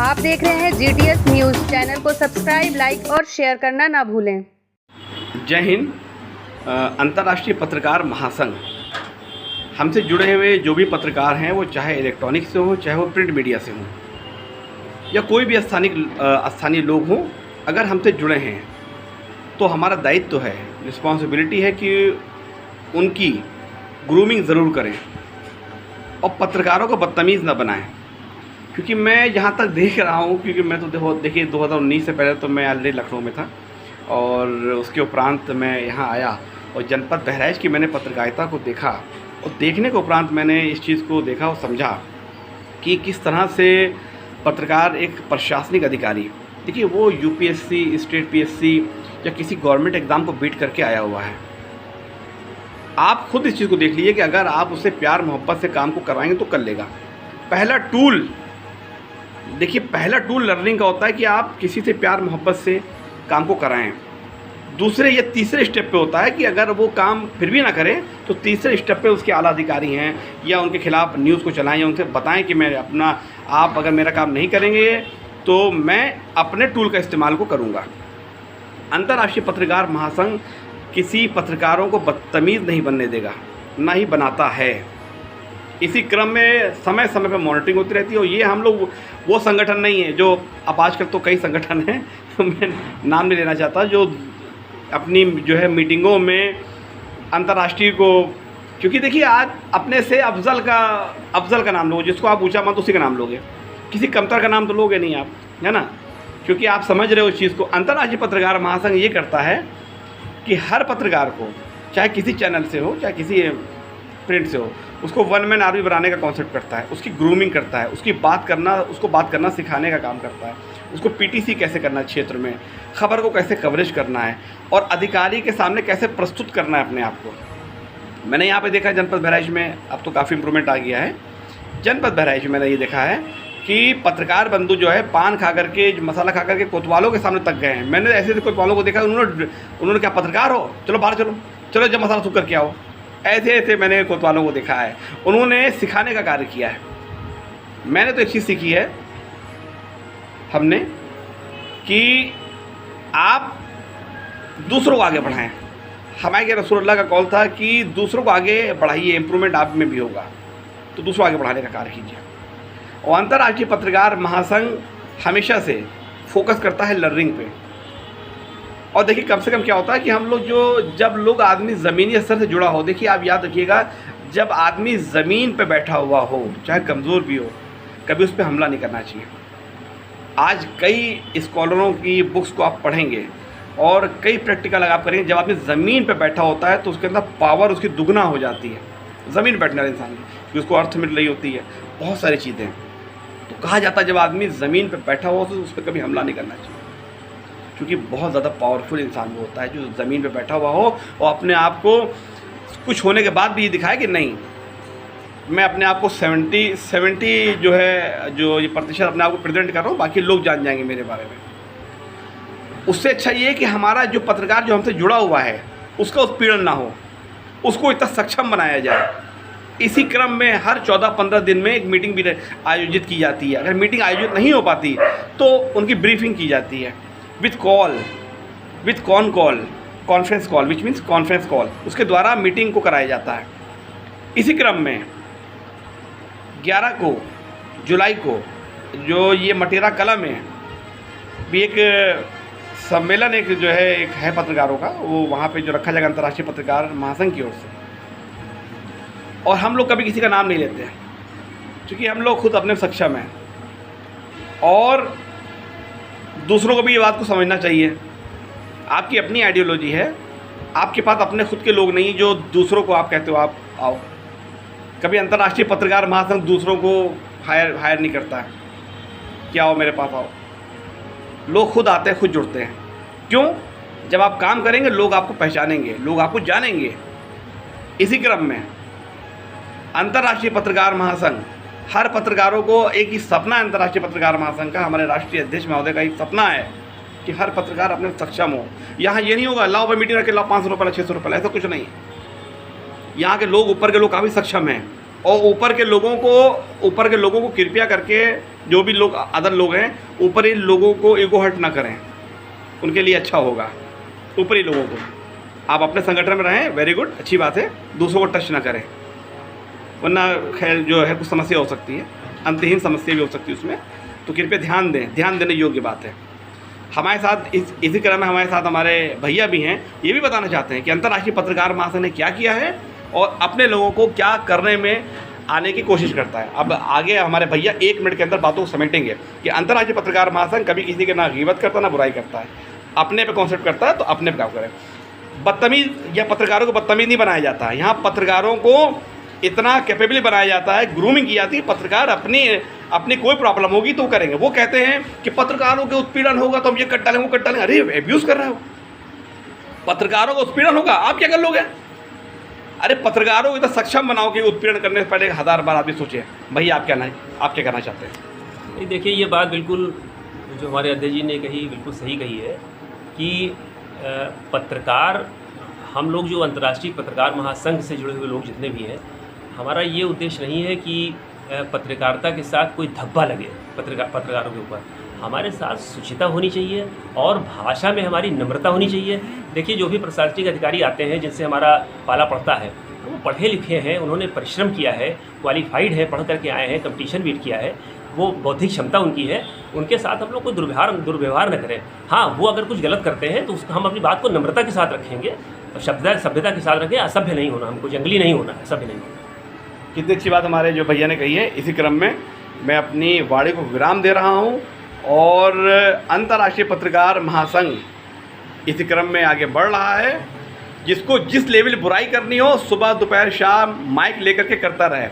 आप देख रहे हैं GTS न्यूज़। चैनल को सब्सक्राइब, लाइक और शेयर करना ना भूलें। जय हिंद। अंतर्राष्ट्रीय पत्रकार महासंघ हमसे जुड़े हुए जो भी पत्रकार हैं, वो चाहे इलेक्ट्रॉनिक से हों, चाहे वो प्रिंट मीडिया से हों, या कोई भी स्थानीय लोग हों, अगर हमसे जुड़े हैं तो हमारा दायित्व है, रिस्पॉन्सिबिलिटी है कि उनकी ग्रूमिंग ज़रूर करें और पत्रकारों को बदतमीज़ न बनाएं। क्योंकि मैं जहाँ तक देख रहा हूँ, क्योंकि मैं तो देखिए 2019 से पहले तो मैं ऑलरेडी लखनऊ में था और उसके उपरांत मैं यहाँ आया और जनपद बहराइच की मैंने पत्रकारिता को देखा और देखने के उपरांत मैंने इस चीज़ को देखा और समझा कि किस तरह से पत्रकार एक प्रशासनिक अधिकारी, देखिए वो यूपीएससी, स्टेट पीएससी या किसी गवर्नमेंट एग्ज़ाम को बीट करके आया हुआ है। आप खुद इस चीज़ को देख लीजिए कि अगर आप उससे प्यार मोहब्बत से काम को करवाएंगे तो कर लेगा। पहला टूल लर्निंग का होता है कि आप किसी से प्यार मोहब्बत से काम को कराएं। दूसरे या तीसरे स्टेप पे होता है कि अगर वो काम फिर भी ना करें तो तीसरे स्टेप पे उसके आला अधिकारी हैं या उनके खिलाफ न्यूज़ को चलाएं या उनसे बताएं कि मैं आप अगर मेरा काम नहीं करेंगे तो मैं अपने टूल का इस्तेमाल को करूँगा। अंतर्राष्ट्रीय पत्रकार महासंघ किसी पत्रकारों को बदतमीज़ नहीं बनने देगा, ना ही बनाता है। इसी क्रम में समय समय पर मॉनिटरिंग होती रहती है और ये हम लोग वो संगठन नहीं है जो अब आजकल तो कई संगठन हैं तो मैं नाम नहीं लेना चाहता, जो अपनी जो है मीटिंगों में अंतर्राष्ट्रीय को, क्योंकि देखिए आज अपने से अफजल का नाम लोगे, जिसको आप ऊँचा मत उसी का नाम लोगे, किसी कमतर का नाम तो लोगे नहीं आप, है ना। क्योंकि आप समझ रहे हो इस चीज़ को। अंतर्राष्ट्रीय पत्रकार महासंघ ये करता है कि हर पत्रकार को, चाहे किसी चैनल से हो चाहे किसी प्रिंट से हो, उसको वन मैन आर्मी बनाने का कॉन्सेप्ट करता है, उसकी ग्रूमिंग करता है, उसको बात करना सिखाने का काम करता है, उसको पीटीसी कैसे करना है, क्षेत्र में खबर को कैसे कवरेज करना है और अधिकारी के सामने कैसे प्रस्तुत करना है अपने आप को। मैंने यहाँ पे देखा जनपद बहराइच में, अब तो काफ़ी इम्प्रूवमेंट आ गया है। जनपद बहराइच में मैंने ये देखा है कि पत्रकार बंधु जो है पान खा करके, मसाला खा करके कोतवालों के सामने तक गए हैं। मैंने ऐसे कोतवालों को देखा, उन्होंने क्या पत्रकार हो, चलो बाहर चलो जब मसाला सूख करके आओ, ऐसे मैंने कोतवालों को देखा है। उन्होंने सिखाने का कार्य किया है। मैंने तो एक चीज़ सीखी है हमने कि आप दूसरों को आगे बढ़ाएं। हमारे के रसूलुल्लाह का कौल था कि दूसरों को आगे बढ़ाइए, इम्प्रूवमेंट आप में भी होगा, तो दूसरों आगे बढ़ाने का कार्य कीजिए। और अंतर्राष्ट्रीय पत्रकार महासंघ हमेशा से फोकस करता है लर्निंग पे। और देखिए कम से कम क्या होता है कि हम लोग जब आदमी ज़मीनी स्तर से जुड़ा हो, देखिए आप याद रखिएगा, जब आदमी ज़मीन पे बैठा हुआ हो, चाहे कमज़ोर भी हो, कभी उस पर हमला नहीं करना चाहिए। आज कई स्कॉलरों की बुक्स को आप पढ़ेंगे और कई प्रैक्टिकल आप करेंगे, जब आदमी ज़मीन पे बैठा होता है तो उसके अंदर पावर उसकी दुगना हो जाती है। ज़मीन बैठने वाले इंसान की उसको अर्थ मिल रही होती है, बहुत सारी चीज़ें। तो कहा जाता है जब आदमी ज़मीन पे बैठा हो तो उस पर कभी हमला नहीं करना चाहिए, क्योंकि बहुत ज़्यादा पावरफुल इंसान वो होता है जो ज़मीन पे बैठा हुआ हो और अपने आप को कुछ होने के बाद भी ये दिखाए कि नहीं, मैं अपने आप को 70 जो ये प्रतिशत अपने आप को प्रेजेंट कर रहा हूँ, बाकी लोग जान जाएंगे मेरे बारे में। उससे अच्छा ये है कि हमारा जो पत्रकार जो हमसे जुड़ा हुआ है उसका उत्पीड़न ना हो, उसको इतना सक्षम बनाया जाए। इसी क्रम में हर 14-15 दिन में एक मीटिंग भी आयोजित की जाती है। अगर मीटिंग आयोजित नहीं हो पाती तो उनकी ब्रीफिंग की जाती है with conference call which means conference call, उसके द्वारा मीटिंग को कराया जाता है। इसी क्रम में 11 जुलाई को जो ये मटेरा कला में भी एक सम्मेलन एक है पत्रकारों का, वो वहाँ पे जो रखा जाएगा अंतर्राष्ट्रीय पत्रकार महासंघ की ओर से। और हम लोग कभी किसी का नाम नहीं लेते हैं क्योंकि हम लोग खुद अपने सक्षम हैं और दूसरों को भी ये बात को समझना चाहिए। आपकी अपनी आइडियोलॉजी है, आपके पास अपने खुद के लोग नहीं जो दूसरों को आप कहते हो आप आओ। कभी अंतर्राष्ट्रीय पत्रकार महासंघ दूसरों को हायर नहीं करता है कि आओ मेरे पास आओ। लोग खुद आते हैं, खुद जुड़ते हैं। क्यों? जब आप काम करेंगे लोग आपको पहचानेंगे, लोग आपको जानेंगे। इसी क्रम में अंतर्राष्ट्रीय पत्रकार महासंघ हर पत्रकारों को एक ही सपना है। अंतर्राष्ट्रीय पत्रकार महासंघ का, हमारे राष्ट्रीय अध्यक्ष महोदय का एक सपना है कि हर पत्रकार अपने सक्षम हो। यहाँ ये नहीं होगा लाओ भाई मीटिंग रखे, लाओ 500 रुपये 600 रुपये, ऐसा कुछ नहीं। यहाँ के लोग, ऊपर के लोग काफ़ी सक्षम हैं और ऊपर के लोगों को कृपया करके, जो भी लोग अदर लोग हैं, ऊपरी लोगों को ईगो हर्ट ना करें, उनके लिए अच्छा होगा। ऊपरी लोगों को आप अपने संगठन में रहें, वेरी गुड, अच्छी बात है, दूसरों को टच ना करें, वरना खैर जो है कुछ समस्या हो सकती है, अंतहीन समस्या भी हो सकती है उसमें। तो कृपया ध्यान देने योग्य बात है। हमारे साथ इसी क्रम में हमारे साथ हमारे भैया भी हैं, ये भी बताना चाहते हैं कि अंतर्राष्ट्रीय पत्रकार महासंघ ने क्या किया है और अपने लोगों को क्या करने में आने की कोशिश करता है। अब आगे हमारे भैया 1 मिनट के अंदर बातों को समेटेंगे कि अंतर्राष्ट्रीय पत्रकार महासंघ कभी किसी के ना ग़ीबत करता ना बुराई करता है, अपने पे कॉन्सेप्ट करता है, तो अपने पे काम करें। बदतमीज़ या पत्रकारों को बदतमीज़ नहीं बनाया जाता है, यहाँ पत्रकारों को इतना कैपेबल बनाया जाता है, ग्रूमिंग की जाती है। पत्रकार अपनी कोई प्रॉब्लम होगी तो वो करेंगे। वो कहते हैं कि पत्रकारों के उत्पीड़न होगा तो हम ये कट डालें, वो कट डालें। अरे एब्यूज़ कर रहे हो, पत्रकारों का उत्पीड़न होगा, आप क्या कर लोगे? अरे पत्रकारों को इतना सक्षम बनाओ कि उत्पीड़न करने से पहले 1000 बार आदमी सोचे। भैया आप क्या कहना चाहते हैं? नहीं, देखिए ये बात बिल्कुल जो हमारे अध्यक्ष जी ने कही बिल्कुल सही कही है कि पत्रकार, हम लोग जो अंतर्राष्ट्रीय पत्रकार महासंघ से जुड़े हुए लोग जितने भी हैं, हमारा ये उद्देश्य नहीं है कि पत्रकारिता के साथ कोई धब्बा लगे पत्रकारों के ऊपर। हमारे साथ शुचिता होनी चाहिए और भाषा में हमारी नम्रता होनी चाहिए। देखिए जो भी प्रशासनिक अधिकारी आते हैं जिनसे हमारा पाला पड़ता है, वो पढ़े लिखे हैं, उन्होंने परिश्रम किया है, क्वालिफाइड है, पढ़ करके आए हैं, कंपटीशन बीट किया है, वो बौद्धिक क्षमता उनकी है। उनके साथ हम लोग कोई दुर्व्यवहार न करें। हाँ, वो अगर कुछ गलत करते हैं तो उसको हम अपनी बात को नम्रता के साथ रखेंगे, सभ्यता के साथ रखें। असभ्य नहीं होना, हमको जंगली नहीं होना है, सभ्य नहीं होना। कितनी अच्छी बात हमारे जो भैया ने कही है। इसी क्रम में मैं अपनी वाणी को विराम दे रहा हूं और अंतर्राष्ट्रीय पत्रकार महासंघ इसी क्रम में आगे बढ़ रहा है। जिसको जिस लेवल बुराई करनी हो, सुबह दोपहर शाम माइक लेकर के करता रहे।